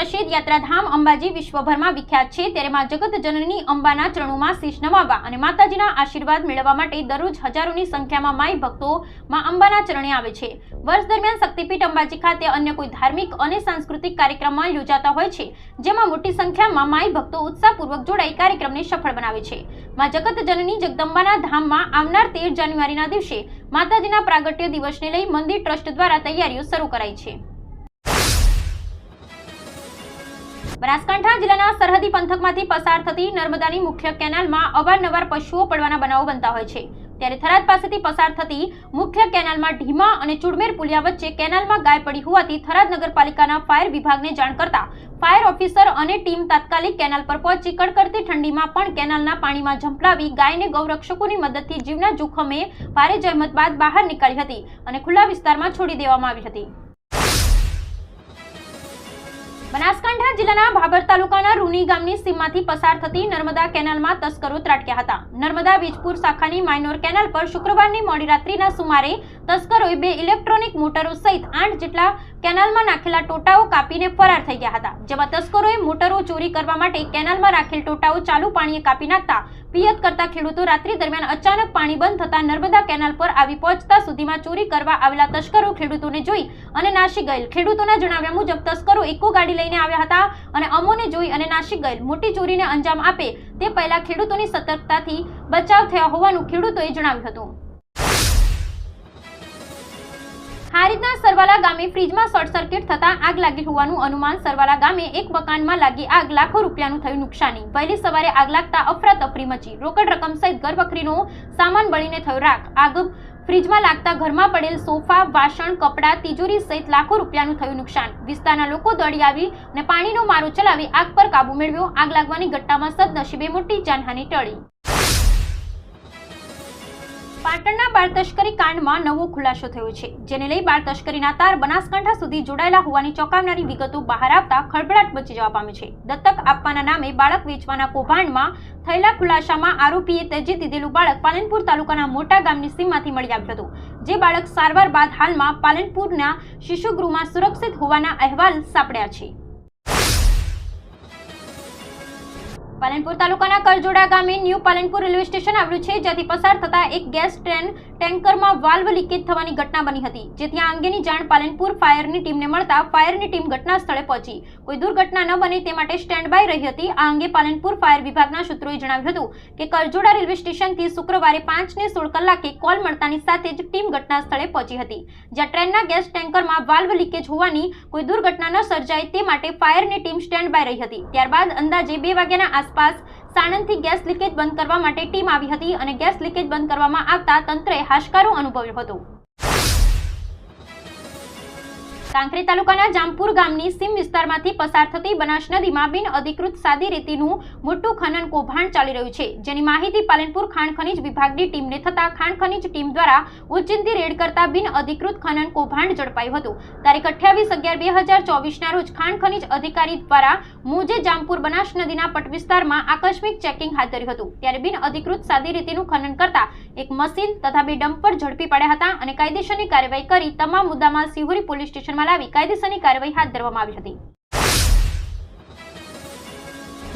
પ્રસિદ્ધ યાત્રાધામ અંબાજી વિશ્વભરમાં વિખ્યાત છે, ત્યારે માં જગત જનની અંબાના ચરણોમાં શીશ નમાવવા અને માતાજીના આશીર્વાદ મેળવવા માટે દરરોજ હજારોની સંખ્યામાં માઈ ભક્તો માં અંબાના ચરણે આવે છે। વર્ષ દરમિયાન શક્તિપીઠ અંબાજી ખાતે અન્ય કોઈ ધાર્મિક અને સાંસ્કૃતિક કાર્યક્રમમાં યોજાતા હોય છે, જેમાં મોટી સંખ્યામાં માઈ ભક્તો ઉત્સાહપૂર્વક જોડાઈ કાર્યક્રમને સફળ બનાવે છે। માં જગત જનની જગદંબાના ધામમાં આવનાર 13 જાન્યુઆરીના દિવસે માતાજીના પ્રાગટ્ય દિવસને લઈ મંદિર ટ્રસ્ટ દ્વારા તૈયારીઓ શરૂ કરાઈ છે। બનાસકાંઠા જિલ્લાના સરહદી પંથકમાંથી પસાર થતી નર્મદાની મુખ્ય કેનાલમાં અવારનવાર પશુઓ પડવાના બનાવો બનતા હોય છે, ત્યારે થરાદ પાસેથી પસાર થતી મુખ્ય કેનાલમાં ઢીમા અને ચુડમેર પુલિયા વચ્ચે કેનાલમાં ગાય પડી હોવાથી થરાદ નગરપાલિકાના ફાયર વિભાગને જાણ કરતા ફાયર ઓફિસર અને ટીમ તાત્કાલિક કેનાલ પર પહોંચી કડકડતી ઠંડીમાં પણ કેનાલના પાણીમાં ઝંપલાવી ગાયને ગૌરક્ષકોની મદદથી જીવના જોખમે ભારે જહેમત બાદ બહાર નીકાળી હતી અને ખુલ્લા વિસ્તારમાં છોડી દેવામાં આવી હતી। બનાસકાંઠા જિલ્લાના ભાભર તાલુકાના રૂની ગામની સીમમાંથી પસાર થતી નર્મદા કેનાલમાં તસ્કરો ત્રાટક્યા હતા। નર્મદા વીજપુર શાખાની માઇનોર કેનાલ પર શુક્રવારની મોડી રાત્રિના સુમારે તસ્કરોએ 2 ઇલેક્ટ્રોનિક મોટરો સહિત 8 જેટલા કેનાલમાં નાખેલા ટોટાઓ કાપીને ફરાર થઈ ગયા હતા, જેમાં તસ્કરોએ મોટરો ચોરી કરવા માટે કેનાલમાં રાખેલ ટોટાઓ ચાલુ પાણીએ કાપી નાખતા પિયત કરતા ખેડૂતો રાત્રિ દરમિયાન અચાનક પાણી બંધ થતા નર્મદા કેનાલ પર આવી પહોંચતા સુધીમાં ચોરી કરવા આવેલા તસ્કરો ખેડૂતોને જોઈ અને નાસી ગયેલ। ખેડૂતોના જણાવ્યા મુજબ તસ્કરો ઇકો ગાડી લઈને આવ્યા હતા અને અમોને જોઈ અને નાસી ગયેલ। મોટી ચોરીને અંજામ આપે તે પહેલા ખેડૂતોની સતર્કતાથી બચાવ થયા હોવાનું ખેડૂતોએ જણાવ્યું હતું। હારીજના સરવાલા ગામે ફ્રીજમાં શોર્ટ સર્કિટ થતા આગ લાગી હોવાનું અનુમાન। સરવાલા ગામે એક મકાનમાં લાગી આગ, લાખો રૂપિયાનું થયું નુકસાની। વહેલી સવારે આગ લાગતા અફરાતફરી મચી, રોકડ રકમ સહિત ઘર વખરીનો સામાન બળીને થયો રાખ। આગ ફ્રીજમાં લાગતા ઘરમાં પડેલ સોફા, વાસણ, કપડાં, તિજોરી સહિત લાખો રૂપિયાનું થયું નુકસાન। વિસ્તારના લોકો દોડી આવી અને પાણીનો મારો ચલાવી આગ પર કાબુ મેળવ્યો। આગ લાગવાની ઘટનામાં સદનસીબે મોટી જાનહાનિ ટળી। પાટણના બાળ તસ્કરી કાંડમાં નવો ખુલાસો થયો છે, જેને લઈ બાળ તસ્કરીના તાર બનાસકાંઠા સુધી જોડાયેલા હોવાની ચોંકાવનારી વિગતો બહાર આવતા ખળભળાટ મચી જવા પામ્યો છે। દત્તક આપવાના નામે બાળક વેચવાના કૌભાંડમાં થયેલા ખુલાસામાં આરોપીએ ત્યજી દીધેલું બાળક પાલનપુર તાલુકાના મોટા ગામની સીમમાંથી મળી આવ્યું હતું, જે બાળક સારવાર બાદ હાલમાં પાલનપુરના શિશુગૃહમાં સુરક્ષિત હોવાના અહેવાલ સાંપડ્યા છે। પાલનપુર તાલુકાના કરજોડા ગામે ન્યૂ પાલનપુર રેલવે સ્ટેશન આવ્યું છે, જ્યાંથી પસાર થતા એક ગેસ ટ્રેન ટેન્કરમાં વાલ્વ લીકેજ થવાની ઘટના બની હતી, જેથી આ અંગેની જાણ પાલનપુર ફાયરની ટીમને મળતા ફાયરની ટીમ ઘટના સ્થળે પહોંચી કોઈ દુર્ઘટના ન બને તે માટે સ્ટેન્ડ બાય રહી હતી। આ અંગે પાલનપુર ફાયર વિભાગના સૂત્રોએ જણાવ્યું હતું કે કરજોડા રેલવે સ્ટેશનથી શુક્રવારે 5:16 કલાકે કોલ મળતાની સાથે જ ટીમ ઘટના સ્થળે પહોંચી હતી, જ્યાં ટ્રેનના ગેસ ટેન્કરમાં વાલ્વ લીકેજ હોવાની કોઈ દુર્ઘટના ન સર્જાય તે માટે ફાયરની ટીમ સ્ટેન્ડ બાય રહી હતી। ત્યારબાદ અંદાજે 2 વાગ્યાના આસપાસ સાણંદથી ગેસ લીકેજ બંધ કરવા માટે ટીમ આવી હતી અને ગેસ લીકેજ બંધ કરવામાં આવતા તંત્રએ હાશકારો અનુભવ્યો હતો। કાંકરેજ તાલુકાના જામપુર ગામની સીમ વિસ્તારમાંથી પસાર થતી બનાસ નદીમાં બિન અધિકૃત સાદી રેતીનું મોટું ખનન કૌભાંડ ચાલી રહ્યું છે, જેની માહિતી પાલનપુર ખાણ ખનીજ વિભાગની ટીમને થતા ખાણ ખનીજ ટીમ દ્વારા ઓચિંતી રેડ કરતા બિન અધિકૃત ખનન કૌભાંડ ઝડપાયું હતું। તારીખ 28/11/2024ના રોજ ખાણ ખનીજ અધિકારી દ્વારા મોજે જામપુર બનાસ નદીના પટ વિસ્તારમાં આકસ્મિક ચેકિંગ હાથ ધર્યું હતું, ત્યારે બિન અધિકૃત સાદી રેતીનું ખનન કરતા એક મશીન તથા 2 ડમ્પર ઝડપી પાડ્યા હતા અને કાયદેસરની કાર્યવાહી કરી તમામ મુદ્દામાં સિહોરી પોલીસ સ્ટેશનમાં લાવી કાયદેસરની કાર્યવાહી હાથ ધરવામાં આવી હતી।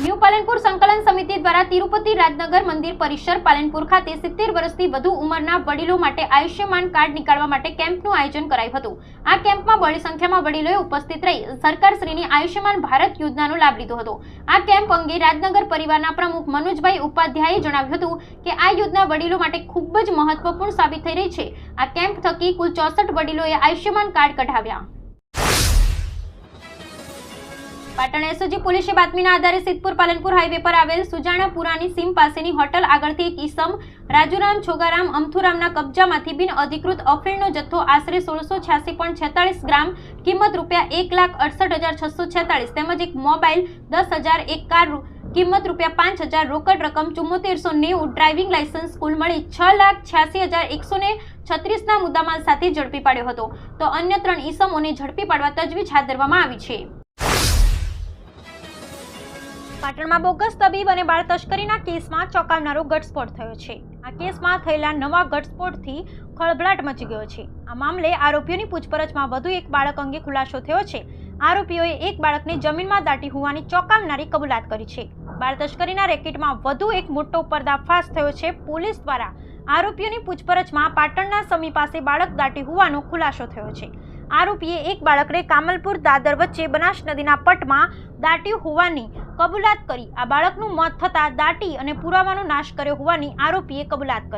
ન્યૂ પાલનપુર સંકલન સમિતિ દ્વારા તિરુપતિ રાજનગર મંદિર પરિસર પાલનપુર ખાતે 70 વર્ષથી વધુ ઉંમરના વડીલો માટે આયુષ્યમાન કાર્ડ નીકાળવા માટે કેમ્પનું આયોજન કરાયું હતું। આ કેમ્પમાં બડી સંખ્યામાં વડીલોએ ઉપસ્થિત રહી સરકારશ્રીની આયુષ્યમાન ભારત યોજનાનો લાભ લીધો હતો। આ કેમ્પ અંગે રાજનગર પરિવારના પ્રમુખ મનોજભાઈ ઉપાધ્યાયે જણાવ્યું હતું કે આ યોજના વડીલો માટે ખૂબ જ મહત્વપૂર્ણ સાબિત થઈ રહી છે। આ કેમ્પ થકી કુલ 64 વડીલોએ આયુષ્યમાન કાર્ડ કઢાવ્યા। પાટણ એસઓજી પોલીસે બાતમીના આધારે સિદ્ધપુર પાલનપુર હાઈવે પર આવેલ સુજાણાપુરાની સીમ પાસેની હોટલ આગળથી એક ઈસમ રાજુરામ છોગારામ અમથુરામના કબજામાંથી બિન અધિકૃત અફીણનો જથ્થો આશરે 1686.46 ગ્રામ કિંમત ₹1,68,646 તેમજ એક મોબાઈલ 10,000, એક કાર કિંમત ₹5,000, રોકડ રકમ 7490, ડ્રાઇવિંગ લાયસન્સ કુલ મળી 6,86,136ના મુદ્દામાલ સાથે ઝડપી પાડ્યો હતો, તો અન્ય 3 ઈસમોને ઝડપી પાડવા તજવીજ હાથ ધરવામાં આવી છે। પાટણમાં બોગસ તબીબ અને બાળ તસ્કરીના કેસમાં ચોંકાવનારો ઘટસ્ફોટ થયો છે। આ કેસમાં થયેલા નવા ઘટસ્ફોટથી ખળભળાટ મચી ગયો છે। આ મામલે આરોપીઓની પૂછપરછમાં વધુ એક બાળક અંગે ખુલાસો થયો છે। આરોપીઓએ એક બાળકને જમીનમાં દાટી હોવાની ચોંકાવનારી કબૂલાત કરી છે. બાળ તસ્કરીના રેકેટમાં વધુ એક મોટો પર્દાફાશ થયો છે. પોલીસ દ્વારા આરોપીઓની પૂછપરછમાં પાટણના સમી પાસે બાળક દાટી હોવાનો ખુલાસો થયો છે. આરોપીએ એક બાળકને કામલપુર દાદર વચ્ચે બનાસ નદીના પટમાં દાટ્યું હોવાની કબૂલાત કરી. આ બાળકનું મોત થતાં દાટી અને પુરાવાનો નાશ કર્યો હોવાની આરોપીએ કબૂલાત કરી.